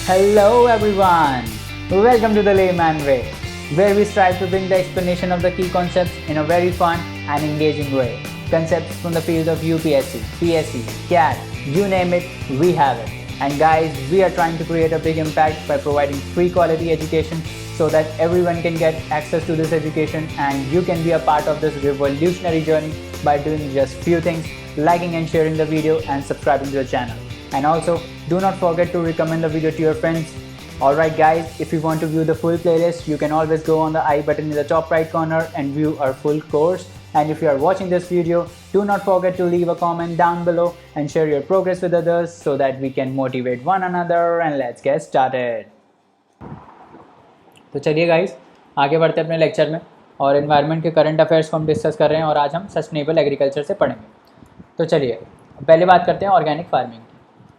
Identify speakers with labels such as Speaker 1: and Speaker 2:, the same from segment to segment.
Speaker 1: Hello everyone! Welcome to the Layman Way, where we strive to bring the explanation of the key concepts in a very fun and engaging way. Concepts from the field of UPSC, PSC, CAT, you name it, we have it. And guys, we are trying to create a big impact by providing free quality education so that everyone can get access to this education and you can be a part of this revolutionary journey by doing just few things, liking and sharing the video and subscribing to the channel. And also, do not forget to recommend the video to your friends. Alright guys, if you want to view the full playlist, you can always go on the I button in the top right corner and view our full course. And if you are watching this video, do not forget to leave a comment down below and share your progress with others so that we can motivate one another, and let's get started. तो चलिए guys, आगे बढ़ते हैं अपने lecture में और environment के current affairs को हम डिस्कस कर रहे हैं और आज हम सस्टेनेबल एग्रीकल्चर से पढ़ेंगे। तो चलिए पहले बात करते हैं ऑर्गेनिक फार्मिंग।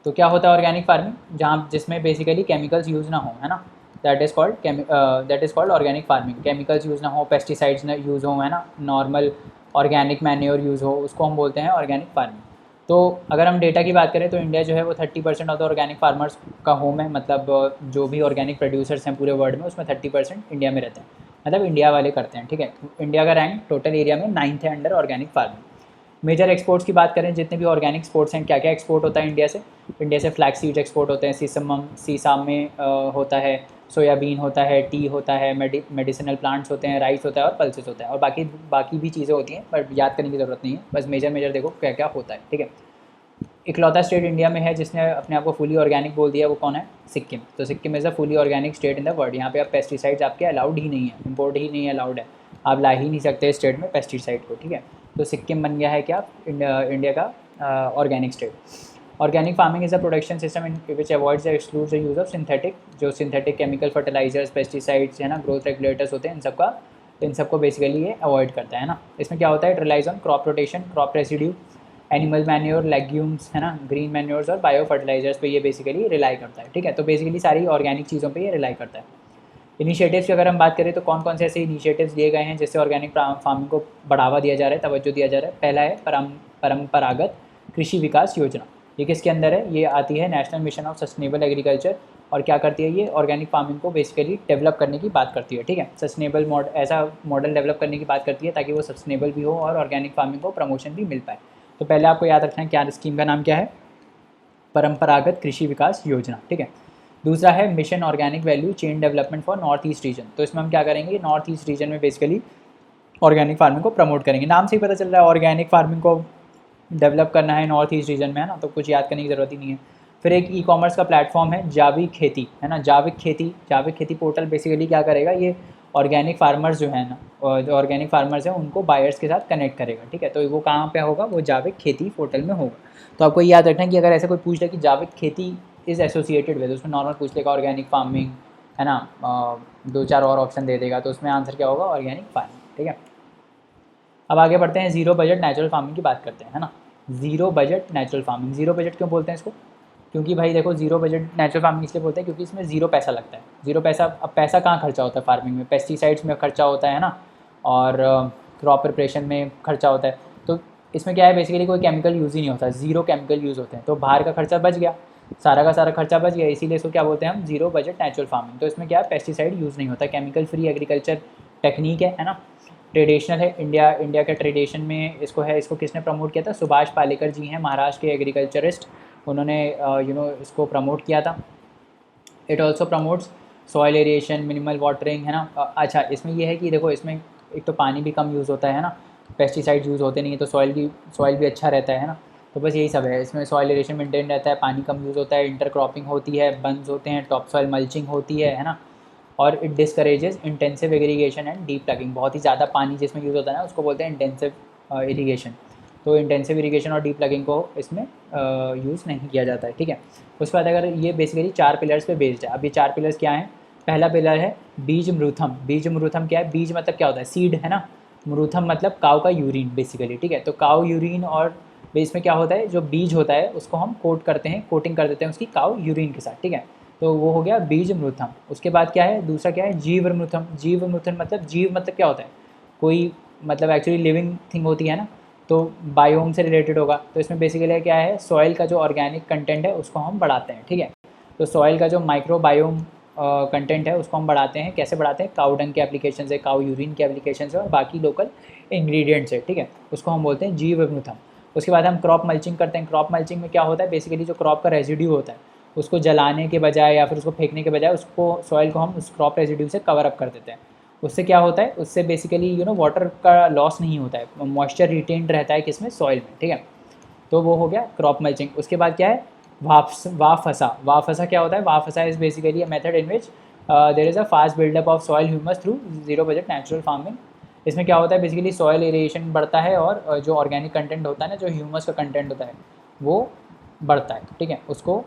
Speaker 1: तो क्या होता है ऑर्गेनिक फार्मिंग? जहाँ जिसमें बेसिकली केमिकल्स यूज़ ना हो, है ना, that is called organic farming. Chemicals use ना हो, पेस्टिसाइड्स ना यूज़ हो, है ना, नॉर्मल ऑर्गेनिक मैन्योर यूज़ हो, उसको हम बोलते हैं ऑर्गेनिक फार्मिंग। तो अगर हम डेटा की बात करें तो इंडिया जो है वो 30% ऑफ द ऑर्गेनिक फार्मर्स का होम है। मतलब जो भी ऑर्गेनिक प्रोड्यूसर्स हैं पूरे वर्ल्ड में, उसमें 30% इंडिया में रहते हैं, मतलब इंडिया वाले करते हैं। ठीक है, इंडिया का रैंक टोटल एरिया में 9th है under organic farming. Major exports की बात करें, जितने भी ऑर्गेनिक एक्सपोर्ट्स हैं, क्या क्या एक्सपोर्ट होता है इंडिया से? इंडिया से फ्लैक्स सीड्स एक्सपोर्ट होते हैं, सीसम में होता है, सोयाबीन होता है, टी होता है, मेडिसिनल प्लांट्स होते हैं, राइस होता है और पल्सेस होता है, और बाकी भी चीज़ें होती हैं, बट याद करने की ज़रूरत नहीं है, बस मेजर देखो क्या क्या होता है। ठीक है, इकलौता स्टेट इंडिया में है जिसने अपने आप को फुली ऑर्गेनिक बोल दिया, वो कौन है? सिक्किम। तो Sikkim is a fully organic state in the world. यहाँ पे आप पेस्टिसाइड्स आपके अलाउड ही नहीं है, इम्पोर्ट ही नहीं अलाउड है, आप ला ही नहीं सकते स्टेट में पेस्टिसाइड को। ठीक है, तो सिक्किम बन गया है क्या इंडिया का organic state. Organic farming is a production system in which avoids the excludes the use of synthetic chemical fertilisers, pesticides, है ना, ग्रोथ रेगुलेटर्स होते हैं, इन सबको बेसिकली ये अवॉइड करता है ना। इसमें क्या होता है? It relies on crop rotation, crop residue, animal manure, legumes, है ना, ग्रीन मैन्योर्स और बायो फर्टिलाइजर्स पे ये बेसिकली रिलाई करता है। ठीक है, तो बेसिकली सारी ऑर्गेनिक चीज़ों पे ये रिलाई करता है। इनिशिएटिव्स की अगर हम बात करें तो कौन कौन से ऐसे इनिशिएटिव्स लिए गए हैं जिससे ऑर्गेनिक फार्मिंग को बढ़ावा दिया जा रहा है, तवज्जो दिया जा रहा है? पहला है परंपरागत कृषि विकास योजना। ये किसके अंदर है? ये आती है national mission of sustainable agriculture, और क्या करती है ये? ऑर्गेनिक फार्मिंग को बेसिकली डेवलप करने की बात करती है। ठीक है, सस्टेनेबल ऐसा मॉडल डेवलप करने की बात करती है ताकि वो सस्टेनेबल भी हो और ऑर्गेनिक फार्मिंग को प्रमोशन भी मिल पाए। तो पहले आपको याद रखना है क्या स्कीम का नाम क्या है? परंपरागत कृषि विकास योजना। ठीक है, दूसरा है mission organic value chain development for north east region. तो इसमें हम क्या करेंगे? नॉर्थ ईस्ट रीजन में बेसिकली ऑर्गेनिक फार्मिंग को प्रमोट करेंगे। नाम से ही पता चल रहा है ऑर्गेनिक फार्मिंग को डेवलप करना है नॉर्थ ईस्ट रीजन में, है ना, तो कुछ याद करने की ज़रूरत ही नहीं है। फिर एक ई कॉमर्स का प्लेटफॉर्म है जाविक खेती, है ना, जाविक खेती पोर्टल बेसिकली क्या करेगा? ये ऑर्गेनिक फार्मर्स जो है ना, जो ऑर्गेनिक फार्मर्स हैं उनको बायर्स के साथ कनेक्ट करेगा। ठीक है, तो वो कहाँ पे होगा? वो जाविक खेती पोर्टल में होगा। तो आपको याद रखना है कि अगर ऐसे कोई पूछ ले कि जाविक खेती इज़ एसोसिएटेड विद, उसमें नॉर्मल पूछ लेगा ऑर्गेनिक फार्मिंग, है ना, 2-4 और ऑप्शन दे देगा, तो उसमें आंसर क्या होगा? Organic farming. ठीक है, अब आगे बढ़ते हैं, जीरो बजट नेचुरल फार्मिंग की बात करते हैं, है ना। Zero budget natural farming, zero budget क्यों बोलते हैं इसको? क्योंकि भाई देखो, जीरो बजट नेचुरल फार्मिंग इसलिए बोलते हैं क्योंकि इसमें जीरो पैसा लगता है। जीरो पैसा, अब पैसा कहाँ खर्चा होता है फार्मिंग में? पेस्टिसाइड्स में खर्चा होता है ना, और क्रॉप प्रिपरेशन में खर्चा होता है। तो इसमें क्या है? बेसिकली कोई केमिकल यूज़ ही नहीं होता, जीरो केमिकल यूज़ होते हैं, तो बाहर का खर्चा बच गया, सारा का सारा खर्चा बच गया, इसीलिए इसको क्या बोलते हैं हम? Zero budget natural farming. तो इसमें क्या है? पेस्टिसाइड यूज़ नहीं होता, केमिकल फ्री एग्रीकल्चर टेक्निक है ना, ट्रेडिशनल है। इंडिया के ट्रेडिशन में इसको किसने प्रमोट किया था? सुभाष पालेकर जी हैं, महाराष्ट्र के एग्रीकल्चरिस्ट, उन्होंने इसको प्रमोट किया था। It also promotes soil aeration, minimal watering, है ना। अच्छा, इसमें यह है कि देखो, इसमें एक तो पानी भी कम यूज़ होता है ना, पेस्टिसाइड यूज़ होते नहीं है, तो सॉइल भी अच्छा रहता है ना। तो बस यही सब है, इसमें सॉइल एरिएशन मेंटेन रहता है, पानी कम यूज़ होता है, इंटरक्रॉपिंग होती है, बंस होते हैं, टॉप सॉइल मल्चिंग होती है ना। और it discourages intensive irrigation and deep plugging. बहुत ही ज़्यादा पानी जिसमें यूज़ होता है ना, उसको बोलते हैं इंटेंसिव इरीगेशन। तो इंटेंसिव इरीगेशन और डीप प्लगिंग को इसमें यूज़ नहीं किया जाता है। ठीक है, उसके बाद अगर ये बेसिकली 4 पिलर्स पे बेस्ड है। अब ये 4 पिलर्स क्या हैं? पहला पिलर है बीज मृथम। बीज मृथम क्या है? बीज मतलब क्या होता है? सीड, है ना। मृथम मतलब काऊ का यूरिन बेसिकली। ठीक है, तो काऊ यूरिन, और इसमें क्या होता है? जो बीज होता है उसको हम कोटिंग कर देते हैं उसकी काऊ यूरिन के साथ। ठीक है, तो वो हो गया बीज मृथम। उसके बाद क्या है? दूसरा क्या है? जीव मृथम। जीव मृथम मतलब, जीव मतलब क्या होता है? कोई, मतलब एक्चुअली लिविंग थिंग होती है ना, तो बायोम से रिलेटेड होगा। तो इसमें बेसिकली क्या है? सॉइल का जो ऑर्गेनिक कंटेंट है उसको हम बढ़ाते हैं। ठीक है, तो सॉइल का जो माइक्रोबायोम कंटेंट है उसको हम बढ़ाते हैं। कैसे बढ़ाते हैं? काऊ डंग के एप्लीकेशन से, काऊ यूरिन के एप्लीकेशन से और बाकी लोकल इंग्रेडिएंट्स है, ठीक है, उसको हम बोलते हैं जीवामृतम। उसके बाद हम क्रॉप मल्चिंग करते हैं। क्रॉप मल्चिंग में क्या होता है? बेसिकली जो क्रॉप का रेजिड्यू होता है उसको जलाने के बजाय या फिर उसको फेंकने के बजाय उसको सॉइल को हम उस क्रॉप रेजिड्यू से कवर अप कर देते हैं। उससे क्या होता है? उससे बेसिकली वाटर का लॉस नहीं होता है, मॉइस्चर रिटेन्ड रहता है किसमें? सॉइल में, ठीक है। तो वो हो गया क्रॉप मल्चिंग। उसके बाद क्या है? वाफसा। वाफसा क्या होता है? Whapasa is basically a method in which there is a fast buildup of soil humus through zero budget natural farming. इसमें क्या होता है? बेसिकली सॉइल एरिएशन बढ़ता है और जो ऑर्गेनिक कंटेंट होता है ना, जो ह्यूमस का कंटेंट होता है वो बढ़ता है, ठीक है। उसको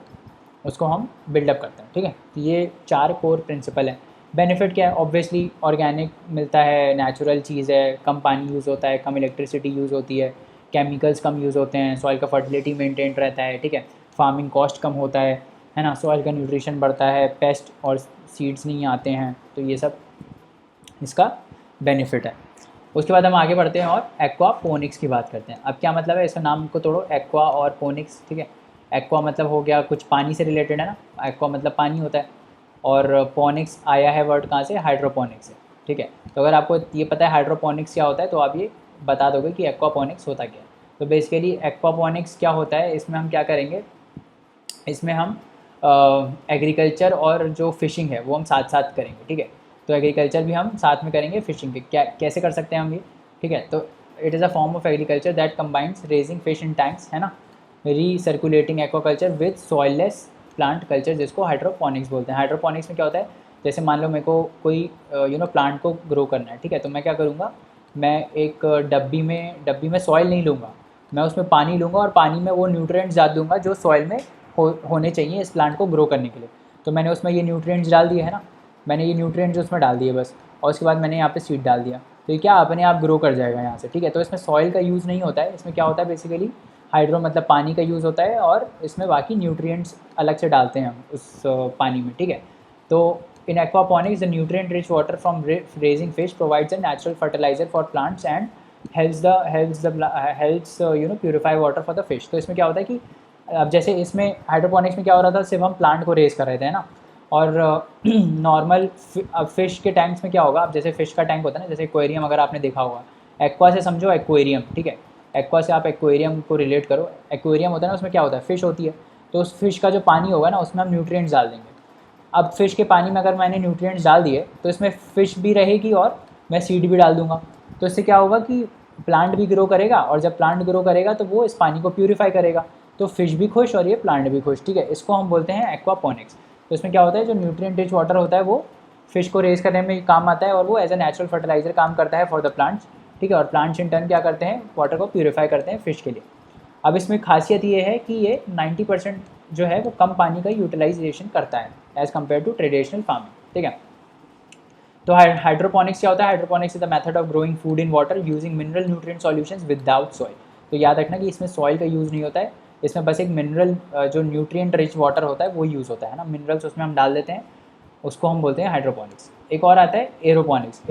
Speaker 1: उसको हम बिल्डअप करते हैं, ठीक है। तो ये 4 कोर प्रिंसिपल है। बेनिफिट क्या है? ऑब्वियसली ऑर्गेनिक मिलता है, नेचुरल चीज़ है, कम पानी यूज़ होता है, कम इलेक्ट्रिसिटी यूज़ होती है, केमिकल्स कम यूज़ होते हैं, सॉइल का फर्टिलिटी मेंटेन रहता है, ठीक है। फार्मिंग कॉस्ट कम होता है ना, सॉइल का न्यूट्रिशन बढ़ता है, पेस्ट और सीड्स नहीं आते हैं, तो ये सब इसका बेनिफिट है। उसके बाद हम आगे बढ़ते हैं और एक्वापोनिक्स की बात करते हैं। अब क्या मतलब है? इसका नाम को तोड़ो, एक्वा और पोनिक्स, ठीक है। एक्वा मतलब हो गया कुछ पानी से रिलेटेड है ना, एक्वा मतलब पानी होता है, और पोनिक्स आया है वर्ड कहाँ से? हाइड्रोपोनिक्स से, ठीक है। तो अगर आपको ये पता है हाइड्रोपोनिक्स क्या होता है तो आप ये बता दोगे कि एक्वापोनिक्स होता क्या है। तो बेसिकली एक्वापोनिक्स क्या होता है? इसमें हम क्या करेंगे? इसमें हम एग्रीकल्चर और जो फिशिंग है वो हम साथ साथ करेंगे, ठीक है। तो एग्रीकल्चर भी हम साथ में करेंगे, फिशिंग भी। क्या कैसे कर सकते हैं हम ये? ठीक है, तो it is a form of agriculture that combines raising fish in tanks, है ना, recirculating aquaculture with soilless plant culture, जिसको हाइड्रोपोनिक्स बोलते हैं। हाइड्रोपोनिक्स में क्या होता है? जैसे मान लो मेरे को कोई प्लांट को ग्रो करना है, ठीक है, तो मैं क्या करूँगा? मैं एक डब्बी में सॉइल नहीं लूँगा, मैं उसमें पानी लूँगा और पानी में वो न्यूट्रिएंट्स डाल दूँगा जो सॉइल में होने चाहिए इस प्लांट को ग्रो करने के लिए। तो मैंने उसमें ये न्यूट्रिएंट्स डाल दिए है ना, मैंने ये न्यूट्रिएंट्स उसमें डाल दिए बस, और उसके बाद मैंने यहाँ पे सीड डाल दिया, तो ये क्या अपने आप ग्रो कर जाएगा यहाँ से, ठीक है। तो इसमें सॉइल का यूज़ नहीं होता है, इसमें क्या होता है? बेसिकली हाइड्रो मतलब पानी का यूज़ होता है, और इसमें बाकी न्यूट्रिएंट्स अलग से डालते हैं हम उस पानी में, ठीक है। तो in aquaponics the nutrient rich water from raising fish provides a natural fertiliser for plants and helps purify water for the fish. तो इसमें क्या होता है कि अब जैसे इसमें हाइड्रोपोनिक्स में क्या हो रहा था? सिर्फ हम प्लांट को रेज कर रहे थे, है ना। और नॉर्मल अब फिश के टैंक्स में क्या होगा? अब जैसे फिश का टैंक होता है ना, जैसे एक्वेरियम अगर आपने देखा होगा, एक्वा से समझो एक्वेरियम, ठीक है। एक्वा से आप एक्वेरियम को रिलेट करो। एक्वेरियम होता है ना, उसमें क्या होता है? फिश होती है। तो उस फिश का जो पानी होगा ना, उसमें हम न्यूट्रिएंट्स डाल देंगे। अब फिश के पानी में अगर मैंने न्यूट्रिएंट्स डाल दिए तो इसमें फिश भी रहेगी और मैं सीड भी डाल दूंगा। तो इससे क्या होगा कि प्लांट भी ग्रो करेगा, और जब प्लांट ग्रो करेगा तो वो इस पानी को प्यूरिफाई करेगा, तो फिश भी खुश और ये प्लांट भी खुश, ठीक है। इसको हम बोलते हैं एक्वापोनिक्स। तो इसमें क्या होता है? जो न्यूट्रिएंट रिच वाटर होता है वो फिश को रेज करने में काम आता है, और वो एज अ नेचुरल फर्टिलाइजर काम करता है फॉर द प्लांट्स, ठीक है। और प्लांट्स इन टर्न क्या करते हैं? वाटर को प्यूरिफाई करते हैं फिश के लिए। अब इसमें खासियत ये है कि ये 90% जो है वो कम पानी का यूटिलाइजेशन करता है as compare to traditional farming, ठीक है। तो हाइड्रोपोनिक्स क्या होता है? Hydroponics is the method of growing food in water using mineral nutrient solutions without soil. तो याद रखना कि इसमें सॉइल का यूज़ नहीं होता है, इसमें बस एक मिनरल जो न्यूट्रिएंट रिच वाटर होता है वो यूज़ होता है ना, मिनरल्स उसमें हम डाल देते हैं, उसको हम बोलते हैं हाइड्रोपोनिक्स। एक और आता है एरोपोनिक्स।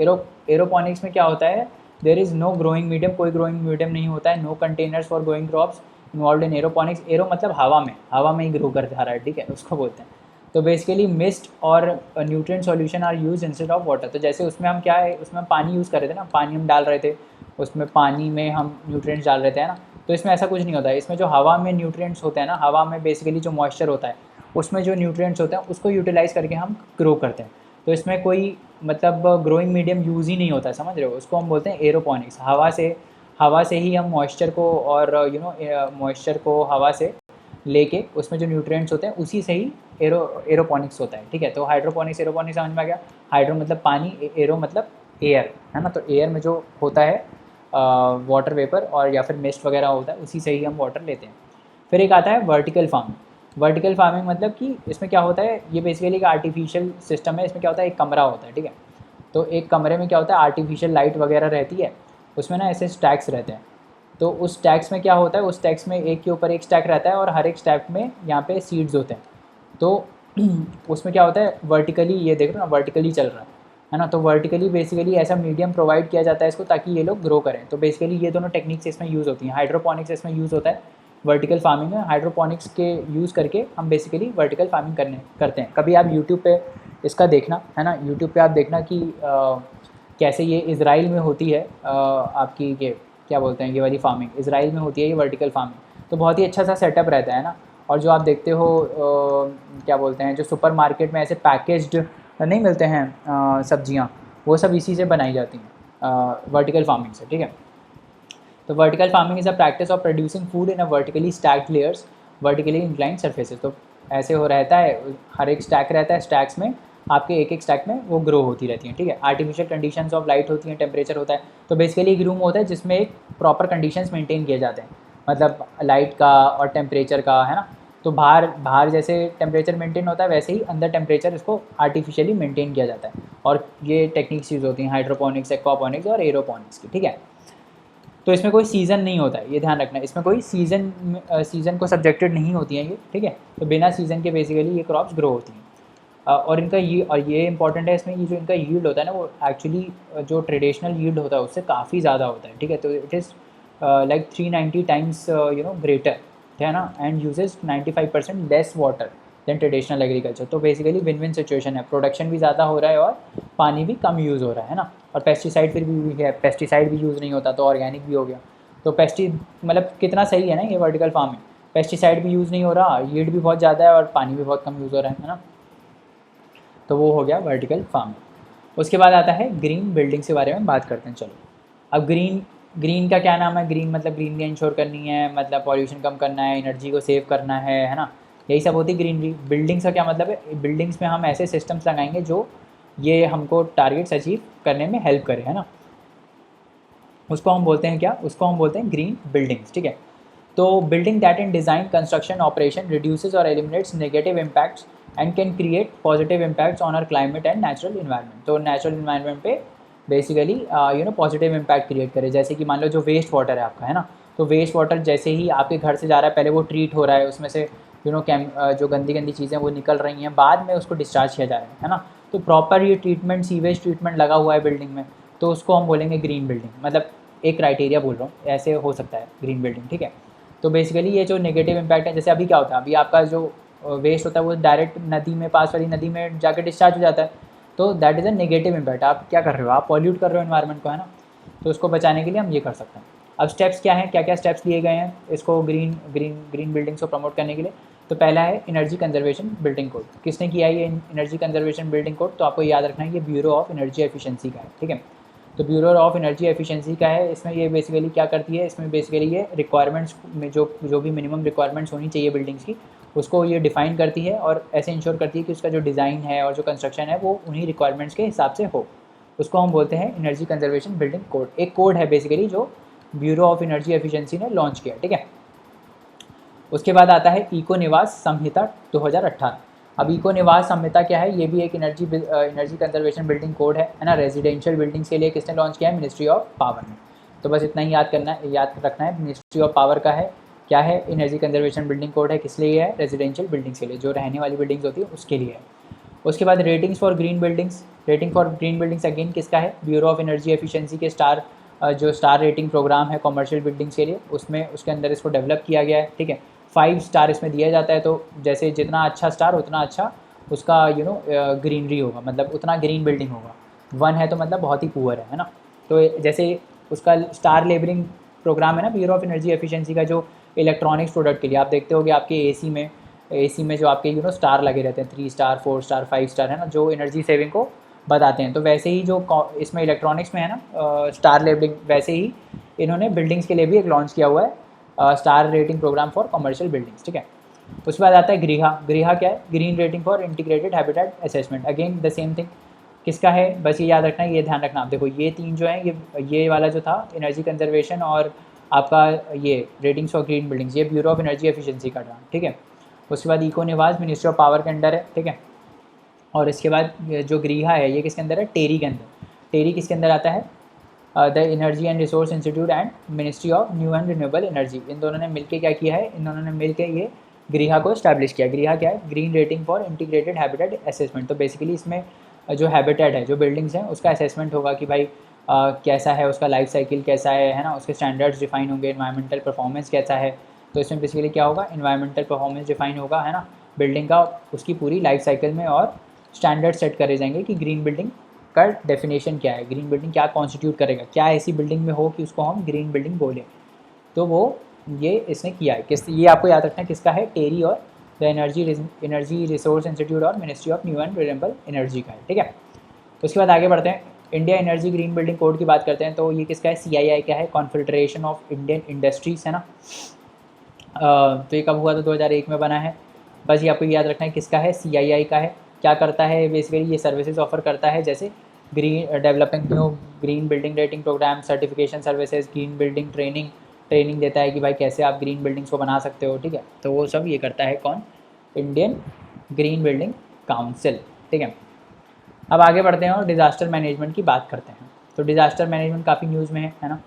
Speaker 1: एरोपोनिक्स में क्या होता है? There is no growing medium, कोई ग्रोइंग मीडियम नहीं होता है, no containers for growing crops involve in aeroponics. Aero मतलब हवा में ही ग्रो कर जा रहा है, ठीक है, उसको बोलते हैं। तो बेसिकली मिस्ट और nutrient solution are use instead of water. तो जैसे उसमें हम क्या है, उसमें हम पानी यूज़ कर रहे थे ना, पानी हम डाल रहे थे, उसमें पानी में हम न्यूट्रिएंट्स डाल रहे थे, है ना। तो इसमें ऐसा कुछ नहीं होता है, इसमें जो हवा में न्यूट्रिएंट्स होते हैं ना, हवा में बेसिकली जो मॉइस्चर होता है उसमें जो न्यूट्रिएंट्स होते हैं उसको यूटिलाइज़ करके हम ग्रो करते हैं। तो इसमें कोई मतलब ग्रोइंग मीडियम यूज़ ही नहीं होता है, समझ रहे हो। उसको हम बोलते हैं एरोपोनिक्स। हवा से ही हम मॉइस्चर को और मॉइस्चर को हवा से लेके उसमें जो न्यूट्रिएंट्स होते हैं उसी से ही एरोपोनिक्स होता है, ठीक है। तो हाइड्रोपोनिक्स एरोपोनिक्स समझ में आ गया। हाइड्रो मतलब पानी, एरो मतलब एयर, है ना। तो एयर में जो होता है वाटर वेपर और या फिर मिस्ट वगैरह होता है, उसी से ही हम वाटर लेते हैं। फिर एक आता है वर्टिकल फार्मिंग। वर्टिकल फार्मिंग मतलब कि इसमें क्या होता है? ये बेसिकली एक आर्टिफिशियल सिस्टम है। इसमें क्या होता है? एक कमरा होता है, ठीक है। तो एक कमरे में क्या होता है? आर्टिफिशियल लाइट वगैरह रहती है, उसमें ना ऐसे स्टैक्स रहते हैं। तो उस स्टैक्स में क्या होता है? उस स्टैक्स में एक के ऊपर एक स्टैक रहता है, और हर एक स्टैक में यहाँ पे सीड्स होते हैं। तो उसमें क्या होता है? वर्टिकली, ये देख रहे हो ना, वर्टिकली चल रहा है ना। तो वर्टिकली बेसिकली ऐसा मीडियम प्रोवाइड किया जाता है इसको, ताकि ये लोग ग्रो करें। तो बेसिकली ये दोनों टेक्निक्स इसमें यूज़ होती हैं। हाइड्रोपोनिक्स इसमें यूज़ होता है वर्टिकल फार्मिंग में हाइड्रोपोनिक्स के यूज़ करके हम बेसिकली वर्टिकल फार्मिंग करते हैं। कभी आप यूट्यूब पे इसका देखना, है ना, यूट्यूब पे आप देखना कि कैसे ये इज़राइल में होती है, आपकी ये क्या बोलते हैं, ये वाली फार्मिंग इज़राइल में होती है, ये वर्टिकल फार्मिंग। तो बहुत ही अच्छा सा सेटअप रहता है ना। और जो आप देखते हो क्या बोलते हैं, जो सुपर मार्केट में ऐसे पैकेज्ड नहीं मिलते हैं सब्जियाँ, वो सब इसी से बनाई जाती हैं वर्टिकल फार्मिंग से, ठीक है। तो vertical farming is a practice of producing food in a vertically stacked layers, vertically inclined surfaces. तो ऐसे हो रहता है, हर एक स्टैक रहता है, स्टैक्स में आपके एक एक स्टैक में वो ग्रो होती रहती हैं, ठीक है। आर्टिफिशियल कंडीशंस ऑफ लाइट होती हैं, टेम्परेचर होता है। तो बेसिकली एक रूम होता है जिसमें एक प्रॉपर कंडीशंस मेंटेन किए जाते हैं, मतलब लाइट का और टेम्परेचर का, है ना। तो बाहर बाहर जैसे टेम्परेचर मेंटेन होता है, वैसे ही अंदर टेम्परेचर इसको आर्टिफिशियली मेंटेन किया जाता है। और ये टेक्निक्स यूज़ होती हैं हाइड्रोपोनिक्स, एक्वापोनिक्स और एरोपोनिक्स की, ठीक है। तो इसमें कोई सीज़न नहीं होता है, ये ध्यान रखना है। इसमें कोई सीज़न को सब्जेक्टेड नहीं होती हैं ये, ठीक है। तो बिना सीज़न के बेसिकली ये क्रॉप्स ग्रो होती हैं। और इनका ये इंपॉर्टेंट है इसमें, ये जो इनका यील्ड होता है ना, वो एक्चुअली जो ट्रेडिशनल यील्ड होता है उससे काफ़ी ज़्यादा होता है, ठीक है। तो it is like 390 times greater, है ना, and uses 95% less water than traditional agriculture. तो बेसिकली विन विन सिचुएशन है, प्रोडक्शन भी ज़्यादा हो रहा है और पानी भी कम यूज़ हो रहा है ना। और पेस्टिसाइड फिर भी है, पेस्टिसाइड भी यूज़ नहीं होता, तो ऑर्गेनिक भी हो गया। तो मतलब कितना सही है ना ये वर्टिकल फार्मिंग, पेस्टिसाइड भी यूज़ नहीं हो रहा, यील्ड भी बहुत ज़्यादा है और पानी भी बहुत कम यूज़ हो रहा है ना। तो वो हो गया वर्टिकल फार्मिंग। उसके बाद आता है ग्रीन बिल्डिंग्स के बारे में बात करते हैं। चलो, अब ग्रीन का क्या नाम है, ग्रीन मतलब ग्रीनरी इंश्योर करनी है, मतलब पॉल्यूशन कम करना है, एनर्जी को सेव करना है ना, यही सब होती है ग्रीनरी। बिल्डिंग्स का क्या मतलब है, बिल्डिंग्स में हम ऐसे सिस्टम्स लगाएंगे जो ये हमको टारगेट्स अचीव करने में हेल्प करे, है ना। उसको हम बोलते हैं क्या, उसको हम बोलते हैं ग्रीन बिल्डिंग्स, ठीक है। तो building that in design, construction, operation reduces और eliminates negative impacts and can create positive impacts on our climate and natural environment. तो नेचुरल इन्वायरमेंट पे बेसिकली पॉजिटिव इम्पैक्ट क्रिएट करे। जैसे कि मान लो जो वेस्ट वाटर है आपका, है ना, तो वेस्ट वाटर जैसे ही आपके घर से जा रहा है, पहले वो ट्रीट हो रहा है, उसमें से जो गंदी गंदी चीज़ें वो निकल रही हैं, बाद में उसको डिस्चार्ज किया जा रहा है ना। तो प्रॉपर ये ट्रीटमेंट, सीवेज ट्रीटमेंट लगा हुआ है बिल्डिंग में, तो उसको हम बोलेंगे ग्रीन बिल्डिंग। मतलब एक क्राइटेरिया बोल रहा हूँ, ऐसे हो सकता है ग्रीन बिल्डिंग, ठीक है। तो बेसिकली ये जो नेगेटिव इम्पैक्ट है, जैसे अभी क्या होता है, अभी आपका जो वेस्ट होता है वो डायरेक्ट नदी में, पास वाली नदी में जाकर डिस्चार्ज हो जाता है। तो that is a negative impact. आप क्या कर रहे हो, आप पॉल्यूट कर रहे हो एनवायरनमेंट को, है ना। तो उसको बचाने के लिए हम ये कर सकते हैं। अब स्टेप्स क्या हैं, क्या क्या स्टेप्स लिए गए हैं इसको ग्रीन बिल्डिंग्स को प्रमोट करने के लिए। तो पहला है एनर्जी कंजर्वेशन बिल्डिंग कोड। किसने किया है ये एनर्जी कंजर्वेशन बिल्डिंग कोड, तो आपको याद रखना है ये ब्यूरो ऑफ एनर्जी एफिशिएंसी का है, ठीक है। तो ब्यूरो ऑफ एनर्जी एफिशिएंसी का है। इसमें ये बेसिकली क्या करती है, इसमें बेसिकली ये रिक्वायरमेंट्स में जो भी मिनिमम रिक्वायरमेंट्स होनी चाहिए बिल्डिंग्स की, उसको ये डिफ़ाइन करती है और ऐसे इंश्योर करती है कि उसका जो डिज़ाइन है और जो कंस्ट्रक्शन है वो उन्हीं रिक्वायरमेंट्स के हिसाब से हो। उसको हम बोलते हैं एनर्जी कंजर्वेशन बिल्डिंग कोड। एक कोड है बेसिकली जो ब्यूरो ऑफ एनर्जी एफिशिएंसी ने लॉन्च किया, ठीक है। उसके बाद आता है इको निवास संहिता 2018। अब इको निवास संहिता क्या है, ये भी एक एनर्जी कंजर्वेशन बिल्डिंग कोड है ना। रेजिडेंशियल बिल्डिंग्स के लिए किसने लॉन्च किया है, मिनिस्ट्री ऑफ पावर ने। तो बस इतना ही याद रखना है, मिनिस्ट्री ऑफ पावर का है, क्या है, एनर्जी कंजर्वेशन बिल्डिंग कोड है। किस लिए है, रेजिडेंशियल बिल्डिंग्स के लिए, जो रहने वाली बिल्डिंग्स होती है उसके लिए है। उसके बाद ratings for green buildings. Rating for green buildings again किसका है, ब्यूरो ऑफ एनर्जी एफिशिएंसी के जो स्टार रेटिंग प्रोग्राम है कमर्शियल बिल्डिंग्स के लिए, उसमें उसके अंदर इसको डेवलप किया गया है, ठीक है। 5 स्टार इसमें दिया जाता है। तो जैसे जितना अच्छा स्टार उतना अच्छा उसका ग्रीनरी होगा, मतलब उतना ग्रीन बिल्डिंग होगा। 1 है तो मतलब बहुत ही पुअर है ना। तो जैसे उसका स्टार लेबलिंग प्रोग्राम है ना ब्यूरो ऑफ एनर्जी एफिशिएंसी का, जो इलेक्ट्रॉनिक्स प्रोडक्ट के लिए आप देखते होगे आपके एसी में जो आपके स्टार लगे रहते हैं, 3 स्टार 4 स्टार 5 स्टार, है ना, जो एनर्जी सेविंग को बताते हैं। तो वैसे ही जो इसमें इलेक्ट्रॉनिक्स में है ना स्टार लेबलिंग, वैसे ही इन्होंने बिल्डिंग्स के लिए भी एक लॉन्च किया हुआ है star rating program for commercial buildings, ठीक है। उसके बाद आता है गृहा क्या है, green rating for integrated habitat assessment. Again the same thing, किसका है, बस ये याद रखना है, ये ध्यान रखना। आप देखो ये 3 जो है, ये वाला जो था एनर्जी कंजर्वेशन और आपका ये रेटिंग्स फॉर ग्रीन बिल्डिंग्स, ये ब्यूरो ऑफ एनर्जी एफिशिएंसी का था, ठीक है। उसके बाद इको निवास मिनिस्ट्री ऑफ पावर के अंडर है, ठीक है। और इसके बाद जो गृहा है ये किसके अंदर है, टेरी के अंदर। टेरी किसके अंदर आता है, the energy and resource institute and ministry of new and renewable energy. इन दोनों ने मिलकर क्या किया है, इन दोनों ने मिलकर ये गृहा को इस्टेब्लिश किया। गृहा क्या है, green rating for integrated habitat assessment. तो बेसिकली इसमें जो हैबिटेट है, जो बिल्डिंग्स हैं, उसका असेसमेंट होगा कि भाई कैसा है, उसका लाइफ साइकिल कैसा है ना, उसके स्टैंडर्ड्स डिफाइन होंगे, एनवायरमेंटल परफॉर्मेंस कैसा है, तो इसमें बेसिकली क्या होगा, इन्वायरमेंटल परफॉर्मेंस डिफाइन होगा, है ना, बिल्डिंग का, उसकी पूरी लाइफ साइकिल में, और स्टैंडर्ड सेट करे जाएंगे कि ग्रीन बिल्डिंग का डेफिनेशन क्या है, ग्रीन बिल्डिंग क्या कॉन्स्टिट्यूट करेगा, क्या ऐसी बिल्डिंग में हो कि उसको हम ग्रीन बिल्डिंग बोलें। तो वो ये इसने किया है, किस, ये आपको याद रखना है किसका है, टेरी और द एनर्जी रिसोर्स इंस्टीट्यूट और ministry of new and renewable energy का है, ठीक है। तो उसके बाद आगे बढ़ते हैं, India energy green building code की बात करते हैं। तो ये किसका है, CII का है, कॉन्फेडरेशन ऑफ इंडियन इंडस्ट्रीज़, है ना। तो ये कब हुआ था, 2001 में बना है। बस ये आपको याद रखना है किसका है, CII का है। क्या करता है, बेसिकली ये सर्विसेज ऑफर करता है, जैसे green developing new green building rating program, certification services, green building training देता है कि भाई कैसे आप ग्रीन बिल्डिंग्स को बना सकते हो, ठीक है। तो वो सब ये करता है कौन, इंडियन ग्रीन बिल्डिंग काउंसिल, ठीक है। अब आगे बढ़ते हैं और डिज़ास्टर मैनेजमेंट की बात करते हैं। तो डिज़ास्टर मैनेजमेंट काफ़ी न्यूज़ में है ना।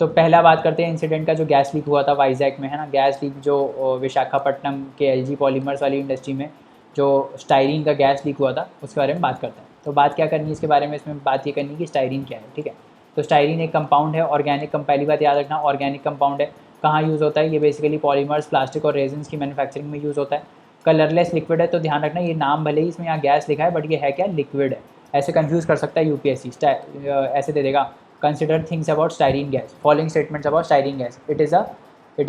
Speaker 1: तो पहला बात करते हैं इंसिडेंट का, जो गैस लीक हुआ था वाइजैक में, है ना। गैस लीक जो विशाखापट्टनम के LG पॉलीमर्स वाली इंडस्ट्री में जो स्टायरीन का गैस लीक हुआ था, उसके बारे में बात करते हैं। तो बात क्या करनी है इसके बारे में, इसमें बात ये करनी है कि स्टायरीन क्या है, ठीक है। तो स्टायरीन एक कंपाउंड है, ऑर्गेनिक, पहली बात याद रखना, ऑर्गेनिक कंपाउंड है। कहाँ यूज़ होता है, ये बेसिकली पॉलीमर्स, प्लास्टिक और रेजिन्स की मैन्युफैक्चरिंग में यूज़ होता है। कलरलेस लिक्विड है, तो ध्यान रखना ये नाम भले ही इसमें यहाँ गैस लिखा है, बट ये है क्या, लिक्विड है। ऐसे कंफ्यूज कर सकता है UPSC, ऐसे दे देगा, consider things about styrene gas, following statements about styrene gas, it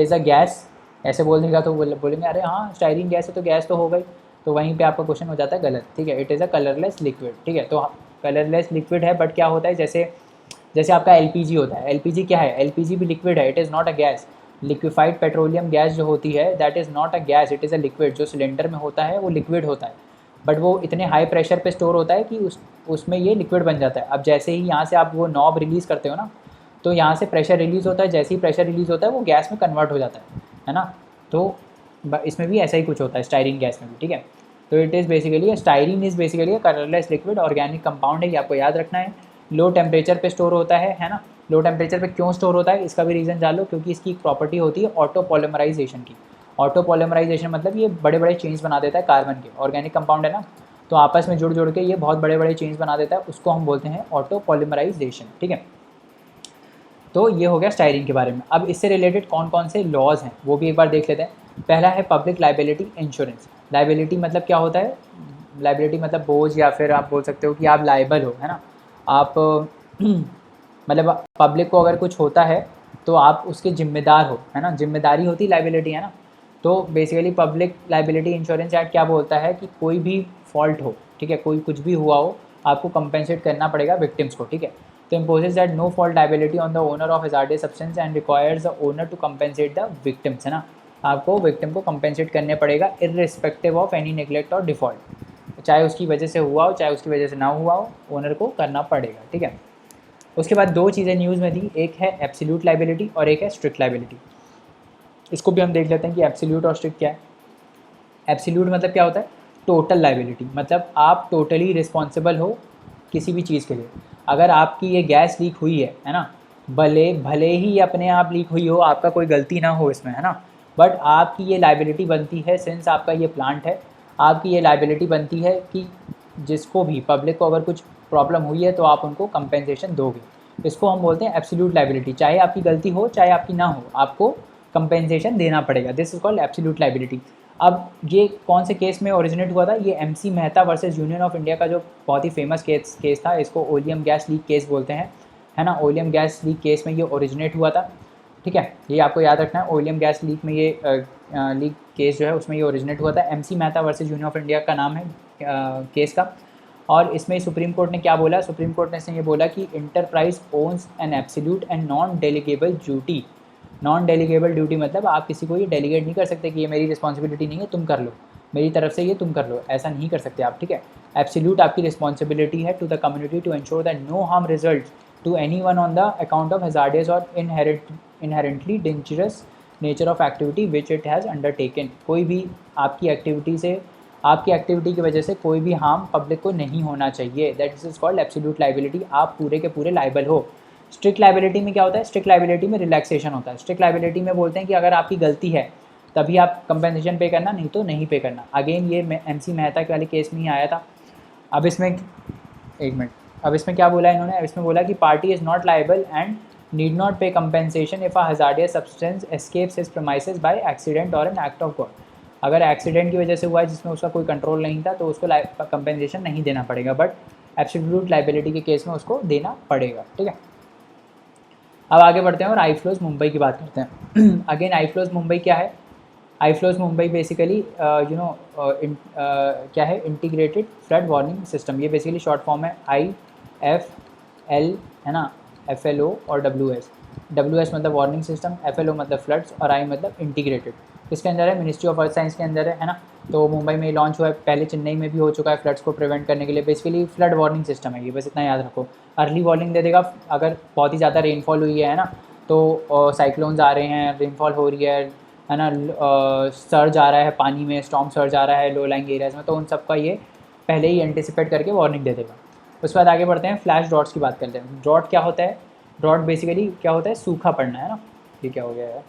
Speaker 1: is a gas, ऐसे बोल देगा तो बोलेंगे अरे हाँ स्टायरीन गैस है तो गैस तो हो गई, तो वहीं पे आपका क्वेश्चन हो जाता है गलत, ठीक है। It is a colourless liquid, ठीक है। तो कलरलेस लिक्विड है, बट क्या होता है, जैसे आपका LPG होता है, LPG क्या है, LPG भी लिक्विड है, it is not a gas. Liquefied petroleum gas जो होती है, that is not a gas, it is a liquid. जो सिलेंडर में होता है वो लिक्विड होता है, बट वो इतने हाई प्रेशर पे स्टोर होता है कि उसमें ये लिक्विड बन जाता है। अब जैसे ही यहाँ से आप वो नॉब रिलीज़ करते हो ना, तो यहाँ से प्रेशर रिलीज़ होता है, जैसे ही प्रेशर रिलीज़ होता है वो गैस में कन्वर्ट हो जाता है ना। तो इसमें भी ऐसा ही कुछ होता है, स्टायरीन गैस में भी, ठीक है। तो it is basically, styrene is basically a colourless liquid organic compound है, ये आपको याद रखना है। लो टेम्परेचर पे स्टोर होता है ना। लो टेम्परेचर पे क्यों स्टोर होता है, इसका भी रीज़न जान लो, क्योंकि इसकी एक प्रॉपर्टी होती है ऑटो पॉलीमराइजेशन की। ऑटो पॉलीमराइजेशन मतलब ये बड़े बड़े चेन्स बना देता है कार्बन के, ऑर्गेनिक कंपाउंड है ना, तो आपस में जुड़ के ये बहुत बड़े बड़े चेन्स बना देता है, उसको हम बोलते हैं ऑटो पॉलीमराइजेशन, ठीक है। तो ये हो गया स्टायरीन के बारे में। अब इससे रिलेटेड कौन कौन से लॉज हैं वो भी एक बार देख लेते हैं। पहला है पब्लिक लाइबिलिटी इंश्योरेंस। लाइबिलिटी मतलब क्या होता है, लाइबिलिटी मतलब बोझ, या फिर आप बोल सकते हो कि आप लाइबल हो, है ना। आप मतलब पब्लिक को अगर कुछ होता है तो आप उसके जिम्मेदार हो, है ना, जिम्मेदारी होती लाइबिलिटी, है ना। तो basically public liability insurance act क्या बोलता है कि कोई भी फॉल्ट हो, ठीक है, कोई कुछ भी हुआ हो, आपको कंपेंसेट करना पड़ेगा विक्टिम्स को, ठीक है। तो imposes that no fault liability on the owner of hazardous substance and requires the owner to compensate the victims, है ना। आपको विक्टिम को कंपेंसेट करने पड़ेगा irrespective of any neglect और डिफ़ॉल्ट, चाहे उसकी वजह से हुआ हो चाहे उसकी वजह से ना हुआ हो, ओनर को करना पड़ेगा, ठीक है। उसके बाद दो चीज़ें न्यूज़ में थी, एक है एब्सोल्यूट लाइबिलिटी और एक है स्ट्रिक्ट लाइबिलिटी। इसको भी हम देख लेते हैं कि एब्सोल्यूट और स्ट्रिक्ट क्या है। एब्सोल्यूट मतलब क्या होता है, टोटल लाइबिलिटी, मतलब आप टोटली रिस्पॉन्सिबल हो किसी भी चीज़ के लिए। अगर आपकी ये गैस लीक हुई है ना, भले ही अपने आप लीक हुई हो, आपका कोई गलती ना हो इसमें, है ना, बट आपकी ये लाइबिलिटी बनती है, सिंस आपका ये प्लांट है, आपकी ये लाइबिलिटी बनती है कि जिसको भी पब्लिक को अगर कुछ प्रॉब्लम हुई है तो आप उनको कंपेंसेशन दोगे। इसको हम बोलते हैं एब्सोल्यूट लाइबिलिटी, चाहे आपकी गलती हो चाहे आपकी ना हो, आपको कंपेंसेशन देना पड़ेगा। This is called absolute liability. अब ये कौन से केस में ओरिजिनेट हुआ था, ये MC Mehta versus union of India का जो बहुत ही फेमस केस था, इसको ओलियम गैस लीक केस बोलते हैं, है ना। ओलियम गैस लीक केस में ये ओरिजिनेट हुआ था, ठीक है, ये आपको याद रखना है। ओलियम गैस लीक में ये लीक केस जो है उसमें ये ओरिजिनेट हुआ था। MC Mehta versus union of India का नाम है केस का। और इसमें सुप्रीम कोर्ट ने क्या बोला, सुप्रीम कोर्ट ने इसने ये बोला कि enterprise owns an absolute and non delegable duty. Non delegable duty मतलब आप किसी को ये डेलीगेट नहीं कर सकते कि ये मेरी रिस्पॉन्सिबिलिटी नहीं है, तुम कर लो, मेरी तरफ से ये तुम कर लो, ऐसा नहीं कर सकते आप, ठीक है। एब्सोल्यूट आपकी रिस्पॉन्सिबिलिटी है to the community to ensure that no harm results to anyone on the account of hazardous और inherently dangerous nature of activity which it has undertaken. कोई भी आपकी एक्टिविटी की वजह से कोई भी हार्म पब्लिक को नहीं होना चाहिए, that is called absolute liability. आप पूरे के पूरे लाइबल हो। स्ट्रिक्ट लाइबिलिटी में क्या होता है, स्ट्रिक्ट लाइबिलिटी में रिलैक्सेशन होता है। स्ट्रिक्ट लाइबिलिटी में बोलते हैं कि अगर आपकी गलती है तभी आप कंपेंसेशन पे करना, नहीं तो नहीं पे करना। अगेन ये MC मेहता के वाले केस में ही आया था। अब इसमें एक मिनट, अब इसमें क्या बोला इन्होंने, अब इसमें बोला कि party is not liable and need not pay compensation if a hazardous substance escapes his premises by accident और एन एक्ट ऑफ गॉड। अगर एक्सीडेंट की वजह से हुआ है जिसमें उसका कोई कंट्रोल नहीं था तो उसको कंपेंसेशन नहीं देना पड़ेगा, बट एब्सोल्यूट लाइबिलिटी के केस में उसको देना पड़ेगा। ठीक है, अब आगे बढ़ते हैं और आई फ्लोज मुंबई की बात करते हैं। अगेन आई फ्लोज मुंबई क्या है? आई फ्लोज मुंबई बेसिकली क्या है? Integrated flood warning system. ये बेसिकली शॉर्ट फॉर्म है IFL, है ना, FLO और WS। WS मतलब वार्निंग सिस्टम, FLO मतलब फ्लड्स और I मतलब इंटीग्रेटेड। किसके अंदर है? मिनिस्ट्री ऑफ अर्थ साइंस के अंदर है ना। तो मुंबई में लॉन्च हुआ है, पहले चेन्नई में भी हो चुका है फ्लड्स को प्रिवेंट करने के लिए। बेसिकली फ्लड वार्निंग सिस्टम है ये, बस इतना याद रखो। अर्ली वार्निंग दे देगा अगर बहुत ही ज़्यादा रेनफॉल हुई है ना, तो साइक्लोन्स आ रहे हैं, रेनफॉल हो रही है ना, सर्ज आ रहा है पानी में, स्टॉर्म सर्ज आ रहा है लो लाइंग एरियाज़ में, तो उन सब का ये पहले ही एंटिसिपेट करके वार्निंग दे देगा। उसके बाद आगे बढ़ते हैं, फ्लैश ड्रॉट्स की बात करते हैं। ड्रॉट क्या होता है? ड्रॉट बेसिकली क्या होता है? सूखा पड़ना, है ना। ये क्या हो गया है?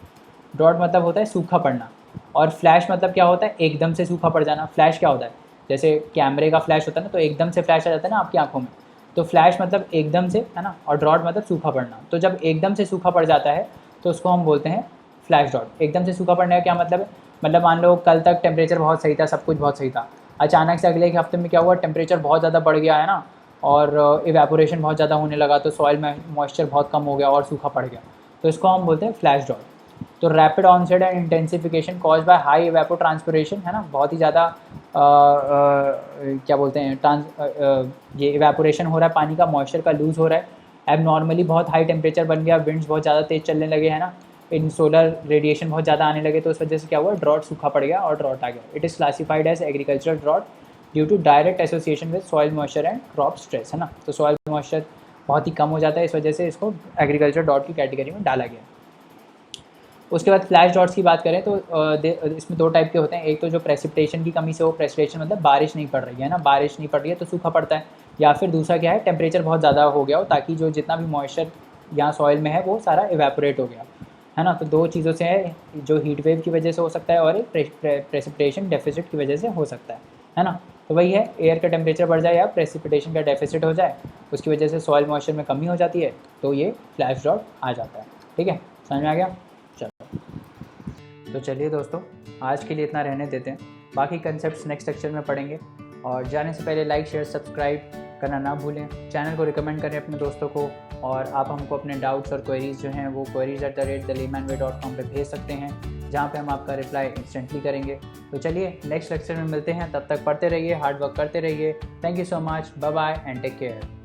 Speaker 1: ड्रॉट मतलब होता है सूखा पड़ना, और फ्लैश मतलब क्या होता है? एकदम से सूखा पड़ जाना। फ्लैश क्या होता है? जैसे कैमरे का फ्लैश होता है ना, तो एकदम से फ्लैश आ जाता है ना आपकी आंखों में, तो फ्लैश मतलब एकदम से, है ना, और ड्रॉट मतलब सूखा पड़ना। तो जब एकदम से सूखा पड़ जाता है तो उसको हम बोलते हैं फ्लैश ड्रॉट। एकदम से सूखा पड़ने का क्या मतलब है? मतलब मान लो कल तक टेम्परेचर बहुत सही था, सब कुछ बहुत सही था, अचानक से अगले एक हफ्ते में क्या हुआ? टेम्परेचर बहुत ज़्यादा बढ़ गया, है ना, और इवेपोरेशन बहुत ज़्यादा होने लगा, तो सॉइल में मॉइस्चर बहुत कम हो गया और सूखा पड़ गया, तो इसको हम बोलते हैं फ्लैश ड्रॉट। तो rapid onset and intensification cause by high evapotranspiration, है ना, बहुत ही ज़्यादा क्या बोलते हैं, ये इवेपोरेशन हो रहा है पानी का, मॉइस्चर का लूज़ हो रहा है, एब नॉर्मली बहुत हाई टेम्परेचर बन गया, विंड्स बहुत ज़्यादा तेज़ चलने लगे, है ना, इन सोलर रेडिएशन बहुत ज़्यादा आने लगे, तो उस वजह से क्या हुआ? ड्रॉट, सूखा पड़ गया और ड्रॉट आ गया। It is classified as agricultural drought due to direct association with soil moisture and crop stress, है ना। तो सॉइल मॉइस्चर बहुत ही कम हो जाता है, इस वजह से इसको एग्रीकल्चर ड्रॉट की कैटेगरी में डाला गया। उसके बाद फ्लैश ड्रॉट्स की बात करें तो इसमें दो टाइप के होते हैं। एक तो जो प्रेसिपिटेशन की कमी से हो, प्रेसिपिटेशन मतलब बारिश नहीं पड़ रही है ना, बारिश नहीं पड़ रही है तो सूखा पड़ता है, या फिर दूसरा क्या है? टेम्परेचर बहुत ज़्यादा हो गया हो, ताकि जो जितना भी मॉइस्चर यहाँ सॉइल में है वो सारा इवेपोरेट हो गया, है ना। तो दो चीज़ों से है, जो हीट वेव की वजह से हो सकता है और एक प्रेसिपिटेशन डेफिसिट की वजह से हो सकता है ना। तो वही है, एयर का टेम्परेचर बढ़ जाए या प्रेसिपिटेशन का डेफिसिट हो जाए, उसकी वजह से सॉइल मॉइस्चर में कमी हो जाती है, तो ये फ्लैश ड्रॉट आ जाता है। ठीक है, समझ में आ गया? तो चलिए दोस्तों, आज के लिए इतना रहने देते हैं, बाकी कंसेप्ट्स नेक्स्ट लेक्चर में पढ़ेंगे। और जाने से पहले लाइक, शेयर, सब्सक्राइब करना ना भूलें, चैनल को रिकमेंड करें अपने दोस्तों को, और आप हमको अपने डाउट्स और क्वेरीज़ जो हैं वो queries@thelaymanway.com पे भेज सकते हैं, जहाँ पे हम आपका रिप्लाई इंस्टेंटली करेंगे। तो चलिए नेक्स्ट लेक्चर में मिलते हैं, तब तक पढ़ते रहिए, हार्ड वर्क करते रहिए। Thank you so much, bye bye and take care.